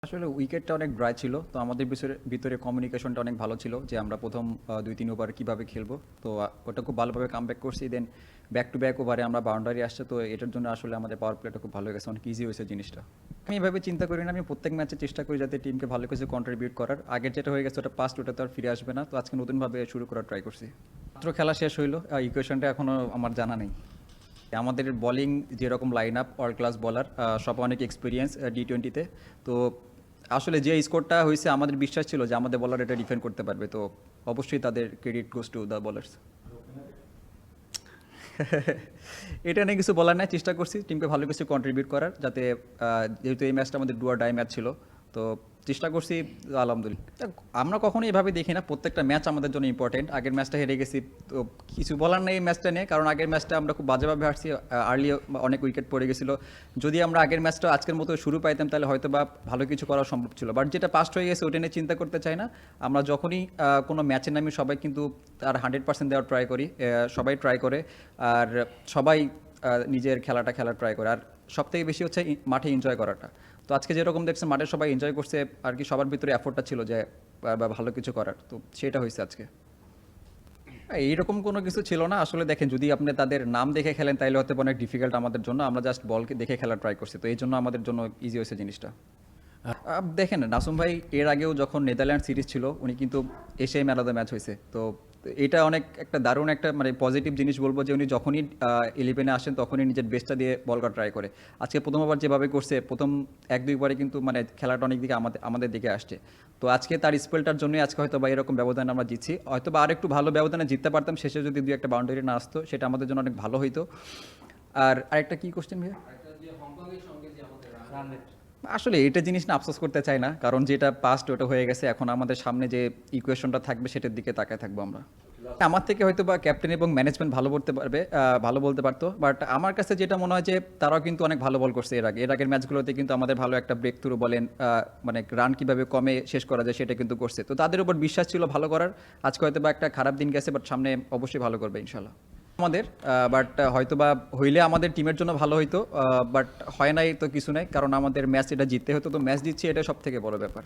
আসলে উইকেটটা অনেক ড্রাই ছিল, তো আমাদের ভিতরে কমিউনিকেশনটা অনেক ভালো ছিল যে আমরা প্রথম ২-৩ ওভার কীভাবে খেলবো। তো ওটা খুব ভালোভাবে কামব্যাক করছি। দেন ব্যাক টু ব্যাক ওভারে আমরা বাউন্ডারি আসছে, তো এটার জন্য আসলে আমাদের পাওয়ার প্লেটা খুব ভালো হয়ে গেছে, অনেক ইজি হয়েছে জিনিসটা। আমি এভাবে চিন্তা করি না, আমি প্রত্যেক ম্যাচে চেষ্টা করি যাতে টিমকে ভালো কিছু কন্ট্রিবিউট করার। আগের যেটা হয়ে গেছে ওটা পাস্ট, ওটা তো আর ফিরে আসবে না, তো আজকে নতুনভাবে শুরু করার ট্রাই করছি। মাত্র খেলা শেষ হইলো, ইকুয়েশনটা এখনও আমার জানা নেই। আমাদের বোলিং যেরকম লাইন আপ ওয়ার্ল্ড ক্লাস বলার, সব অনেক এক্সপিরিয়েন্স T20-তে। তো আসলে যে স্কোরটা হয়েছে আমাদের বিশ্বাস ছিল যে আমাদের বলার এটা ডিফেন্ড করতে পারবে, তো অবশ্যই তাদের credit goes to the bowlers. এটা নিয়ে কিছু বলার নাই, চেষ্টা করছি টিমকে ভালো কিছু কন্ট্রিবিউট করার, যাতে যেহেতু এই ম্যাচটা আমাদের ডু অর ডাই ম্যাচ ছিল, তো চেষ্টা করছি। আলহামদুলিল্লাহ, আমরা কখনোই এভাবে দেখি না, প্রত্যেকটা ম্যাচ আমাদের জন্য ইম্পর্টেন্ট। আগের ম্যাচটা হেরে গেছি, তো কিছু বলার নেই এই ম্যাচটা নিয়ে, কারণ আগের ম্যাচটা আমরা খুব বাজেভাবে হারছি, আর্লি অনেক উইকেট পড়ে গেছিলো। যদি আমরা আগের ম্যাচটা আজকের মতো শুরু পাইতাম তাহলে হয়তো বা ভালো কিছু করা সম্ভব ছিল, বাট যেটা পাস্ট হয়ে গেছে ওটা নিয়ে চিন্তা করতে চাই না। আমরা যখনই কোনো ম্যাচে নামি সবাই কিন্তু তার 100% দেওয়ার ট্রাই করি, সবাই ট্রাই করে, আর সবাই নিজের খেলাটা খেলার ট্রাই করে, আর সবথেকে বেশি হচ্ছে মাঠে এনজয় করাটা। তো আজকে যেরকম দেখছেন মাঠে সবাই এনজয় করছে আর কি, সবার ভিতরে এফোর্টটা ছিল যে বা ভালো কিছু করার, তো সেটা হয়েছে আজকে। এইরকম কোনো কিছু ছিল না আসলে। দেখেন, যদি আপনি তাদের নাম দেখে খেলেন তাহলে হয়তো অনেক ডিফিকাল্ট আমাদের জন্য, আমরা জাস্ট বলকে দেখে খেলার ট্রাই করছি, তো এই জন্য আমাদের জন্য ইজি হয়েছে জিনিসটা। দেখেন, নাসুম ভাই এর আগেও যখন নেদারল্যান্ড সিরিজ ছিল উনি কিন্তু এশিয়ায় ম্যান অফ দ্য ম্যাচ হয়েছে, তো এটা অনেক একটা দারুণ একটা মানে পজিটিভ জিনিস বলবো যে উনি যখনই 11-এ আসেন তখনই নিজের বেস্টটা দিয়ে বল করা ট্রাই করে। আজকে প্রথম ওভার যেভাবে করছে, প্রথম 1-2 ওভারে কিন্তু মানে খেলাটা অনেক দিকে আমাদের দিকে আসছে। তো আজকে তার স্পেলটার জন্যই আজকে হয়তো বা এরকম ব্যবধান আমরা জিতছি, হয়তো বা আর একটু ভালো ব্যবধানে জিততে পারতাম, শেষে যদি 2-1 বাউন্ডারি না আসতো সেটা আমাদের জন্য অনেক ভালো হইতো। আর আরেকটা কি কোশ্চেন ভাইয়া? আসলে এটা জিনিস না আফসোস করতে চাই না, কারণ যেটা পাস্ট ওটা হয়ে গেছে, এখন আমাদের সামনে যে ইকুয়েশনটা থাকবে সেটার দিকে তাকায় থাকবো আমরা। আমার থেকে হয়তো বা ক্যাপ্টেন এবং ম্যানেজমেন্ট ভালো বলতে পারবে, ভালো বলতে পারতো, বাট আমার কাছে যেটা মনে হয় যে তারাও কিন্তু অনেক ভালো বল করছে এর আগের ম্যাচগুলোতে কিন্তু আমাদের ভালো একটা ব্রেক থ্রু বলেন, মানে রান কীভাবে কমে শেষ করা যায় সেটা কিন্তু করছে, তো তাদের উপর বিশ্বাস ছিল ভালো করার। আজকে হয়তো বা একটা খারাপ দিন গেছে, বাট সামনে অবশ্যই ভালো করবে ইনশাল্লাহ আমাদের। বাট হয়তো বা হইলে আমাদের টিমের জন্য ভালো হইতো, বাট হয় নাই তো কিছু নাই, কারণ আমাদের ম্যাচ এটা জিততে হতো, তো ম্যাচ জিতছি এটা সব থেকে বড় ব্যাপার।